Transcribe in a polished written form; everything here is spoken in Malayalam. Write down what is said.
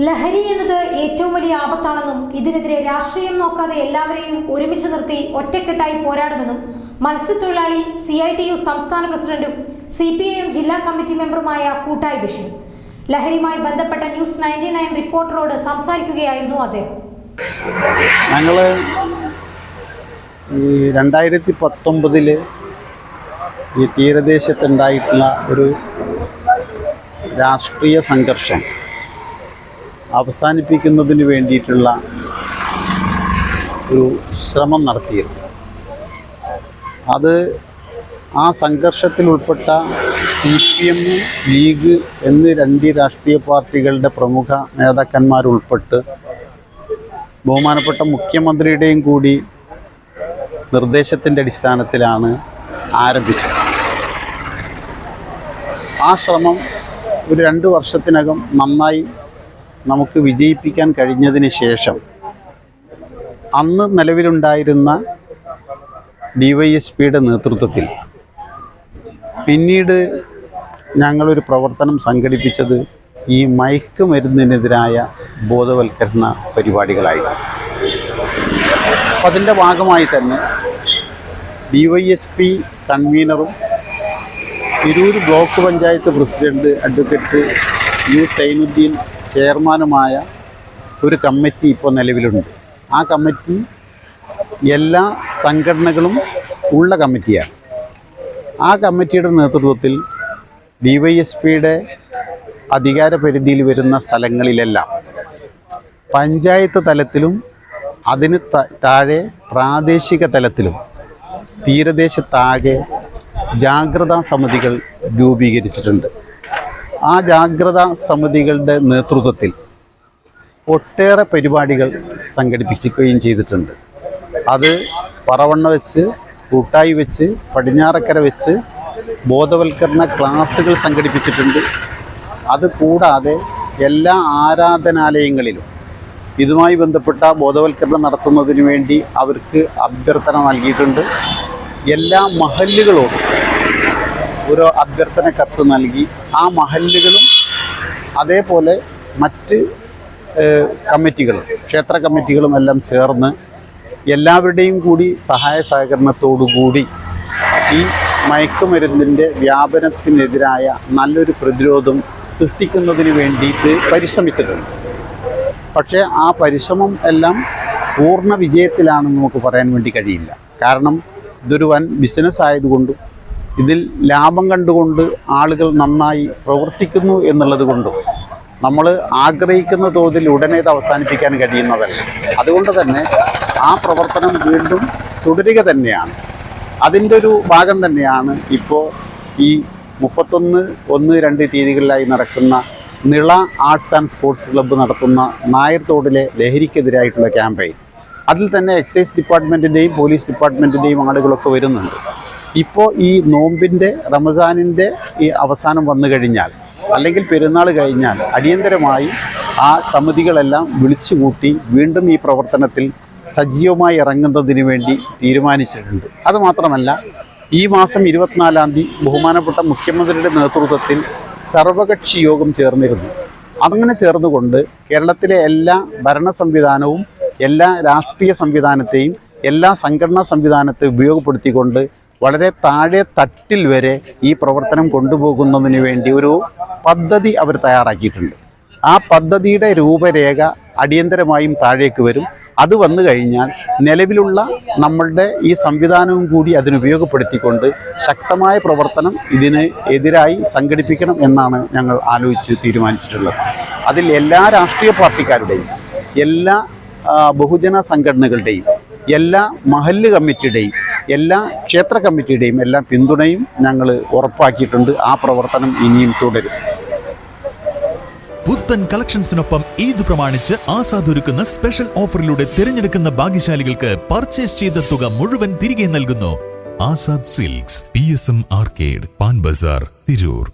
ലഹരി എന്നത് ഏറ്റവും വലിയ ആപത്താണെന്നും ഇതിനെതിരെ രാഷ്ട്രീയം നോക്കാതെ എല്ലാവരെയും ഒരുമിച്ച് നിർത്തി ഒറ്റക്കെട്ടായി പോരാടുമെന്നും മത്സ്യത്തൊഴിലാളി CITU സംസ്ഥാന പ്രസിഡന്റും CPIM ജില്ലാ കമ്മിറ്റി മെമ്പറുമായ കൂട്ടായി ബഷീർ ലഹരിയുമായി ബന്ധപ്പെട്ട ന്യൂസ് 99 റിപ്പോർട്ടറോട് സംസാരിക്കുകയായിരുന്നു അദ്ദേഹം. ഞങ്ങൾ 2019 ഈ തീരദേശത്തുണ്ടായിട്ടുള്ള ഒരു രാഷ്ട്രീയ സംഘർഷം അവസാനിപ്പിക്കുന്നതിന് വേണ്ടിയിട്ടുള്ള ഒരു ശ്രമം നടത്തിയിരുന്നു. അത് ആ സംഘർഷത്തിൽ ഉൾപ്പെട്ട CPM, ലീഗ് എന്നീ രണ്ട് രാഷ്ട്രീയ പാർട്ടികളുടെ പ്രമുഖ നേതാക്കന്മാരുൾപ്പെട്ട് ബഹുമാനപ്പെട്ട മുഖ്യമന്ത്രിയുടെയും കൂടി നിർദ്ദേശത്തിൻ്റെ അടിസ്ഥാനത്തിലാണ് ആരംഭിച്ചത്. ആ ശ്രമം ഒരു 2 വർഷത്തിനകം നന്നായി നമുക്ക് വിജയിപ്പിക്കാൻ കഴിഞ്ഞതിന് ശേഷം അന്ന് നിലവിലുണ്ടായിരുന്ന DYSPയുടെ നേതൃത്വത്തിൽ പിന്നീട് ഞങ്ങളൊരു പ്രവർത്തനം സംഘടിപ്പിച്ചത് ഈ മയക്കുമരുന്നിനെതിരായ ബോധവൽക്കരണ പരിപാടികളായിരുന്നു. അപ്പം അതിൻ്റെ ഭാഗമായി തന്നെ DYSP കൺവീനറും Tirur block panchayat president advocate U Zainuddin ചെയർമാനുമായ ഒരു കമ്മിറ്റി ഇപ്പോൾ നിലവിലുണ്ട്. ആ കമ്മിറ്റി എല്ലാ സംഘടനകളും ഉള്ള കമ്മിറ്റിയാണ്. ആ കമ്മിറ്റിയുടെ നേതൃത്വത്തിൽ DYSPയുടെ അധികാര പരിധിയിൽ വരുന്ന സ്ഥലങ്ങളിലെല്ലാം പഞ്ചായത്ത് തലത്തിലും അതിന് താഴെ പ്രാദേശിക തലത്തിലും തീരദേശത്താകെ ജാഗ്രതാ സമിതികൾ രൂപീകരിച്ചിട്ടുണ്ട്. ആ ജാഗ്രതാ സമിതികളുടെ നേതൃത്വത്തിൽ ഒട്ടേറെ പരിപാടികൾ സംഘടിപ്പിക്കുകയും ചെയ്തിട്ടുണ്ട്. അത് പറവണ്ണ വെച്ച്, കൂട്ടായി വെച്ച്, പടിഞ്ഞാറക്കര വെച്ച് ബോധവൽക്കരണ ക്ലാസുകൾ സംഘടിപ്പിച്ചിട്ടുണ്ട്. അതുകൂടാതെ എല്ലാ ആരാധനാലയങ്ങളിലും ഇതുമായി ബന്ധപ്പെട്ട ബോധവൽക്കരണം നടത്തുന്നതിന് വേണ്ടി അവർക്ക് അഭ്യർത്ഥന നൽകിയിട്ടുണ്ട്. എല്ലാ മഹല്ലുകളോടും ഒരു അഭ്യർത്ഥന കത്ത് നൽകി ആ മഹല്ലുകളും അതേപോലെ മറ്റ് കമ്മിറ്റികളും ക്ഷേത്ര കമ്മിറ്റികളും എല്ലാം ചേർന്ന് എല്ലാവരുടെയും കൂടി സഹായ സഹകരണത്തോടുകൂടി ഈ മയക്കുമരുന്നിൻ്റെ വ്യാപനത്തിനെതിരായ നല്ലൊരു പ്രതിരോധം സൃഷ്ടിക്കുന്നതിന് വേണ്ടിയിട്ട് പരിശ്രമിച്ചിട്ടുണ്ട്. പക്ഷേ ആ പരിശ്രമം എല്ലാം പൂർണ്ണ വിജയത്തിലാണെന്ന് നമുക്ക് പറയാൻ വേണ്ടി കഴിയില്ല. കാരണം ഇതൊരു വൻ ബിസിനസ് ആയതുകൊണ്ടും ഇതിൽ ലാഭം കണ്ടുകൊണ്ട് ആളുകൾ നന്നായി പ്രവർത്തിക്കുന്നു എന്നുള്ളത് കൊണ്ടും നമ്മൾ ആഗ്രഹിക്കുന്ന തോതിൽ ഉടനെ ഇത് അവസാനിപ്പിക്കാൻ കഴിയുന്നതല്ല. അതുകൊണ്ട് തന്നെ ആ പ്രവർത്തനം വീണ്ടും തുടരുക തന്നെയാണ്. അതിൻ്റെ ഒരു ഭാഗം തന്നെയാണ് ഇപ്പോൾ ഈ 31, 1, 2 തീയതികളിലായി നടക്കുന്ന Nila arts and sports club നടത്തുന്ന നായർ തോടിലെ ലഹരിക്കെതിരായിട്ടുള്ള ക്യാമ്പയിൻ. അതിൽ തന്നെ എക്സൈസ് ഡിപ്പാർട്ട്മെൻറ്റിൻ്റെയും പോലീസ് ഡിപ്പാർട്ട്മെൻറ്റിൻ്റെയും ആളുകളൊക്കെ വരുന്നുണ്ട്. ഇപ്പോൾ ഈ നോമ്പിൻ്റെ റമസാനിൻ്റെ ഈ അവസാനം വന്നു കഴിഞ്ഞാൽ അല്ലെങ്കിൽ പെരുന്നാൾ കഴിഞ്ഞാൽ അടിയന്തരമായി ആ സമിതികളെല്ലാം വിളിച്ചുകൂട്ടി വീണ്ടും ഈ പ്രവർത്തനത്തിൽ സജീവമായി ഇറങ്ങുന്നതിന് വേണ്ടി തീരുമാനിച്ചിട്ടുണ്ട്. അതുമാത്രമല്ല, ഈ മാസം 24-ാം തീയതി ബഹുമാനപ്പെട്ട മുഖ്യമന്ത്രിയുടെ നേതൃത്വത്തിൽ സർവകക്ഷി യോഗം ചേർന്നിരുന്നു. അങ്ങനെ ചേർന്നുകൊണ്ട് കേരളത്തിലെ എല്ലാ ഭരണ സംവിധാനവും എല്ലാ രാഷ്ട്രീയ സംവിധാനത്തെയും എല്ലാ സംഘടനാ സംവിധാനത്തെ ഉപയോഗപ്പെടുത്തിക്കൊണ്ട് വളരെ താഴെ തട്ടിൽ വരെ ഈ പ്രവർത്തനം കൊണ്ടുപോകുന്നതിന് വേണ്ടി ഒരു പദ്ധതി അവർ തയ്യാറാക്കിയിട്ടുണ്ട്. ആ പദ്ധതിയുടെ രൂപരേഖ അടിയന്തരമായും താഴേക്ക് വരും. അത് വന്നു കഴിഞ്ഞാൽ നിലവിലുള്ള നമ്മളുടെ ഈ സംവിധാനവും കൂടി അതിനുപയോഗപ്പെടുത്തിക്കൊണ്ട് ശക്തമായ പ്രവർത്തനം ഇതിന് എതിരായി സംഘടിപ്പിക്കണം എന്നാണ് ഞങ്ങൾ ആലോചിച്ച് തീരുമാനിച്ചിട്ടുള്ളത്. അതിൽ എല്ലാ രാഷ്ട്രീയ പാർട്ടിക്കാരുടെയും എല്ലാ ബഹുജന സംഘടനകളുടെയും എല്ലാ മഹല്ല് കമ്മിറ്റിയുടെയും എല്ലാ ക്ഷേത്ര കമ്മിറ്റിയുടെയും എല്ലാ പിന്തുണയും ഞങ്ങൾ ഉറപ്പാക്കിയിട്ടുണ്ട്. ആ പ്രവർത്തനം ഇനിയും തുടരും. പുത്തൻ കളക്ഷൻസിനൊപ്പം ഈദ് പ്രമാണിച്ച് ആസാദ് ഒരുക്കുന്ന സ്പെഷ്യൽ ഓഫറിലൂടെ തിരഞ്ഞെടുക്കുന്ന ഭാഗ്യശാലികൾക്ക് പർച്ചേസ് ചെയ്ത തുക മുഴുവൻ തിരികെ നൽകുന്നു. Azad silks, PSM arcade, Pan Bazar, Tirur.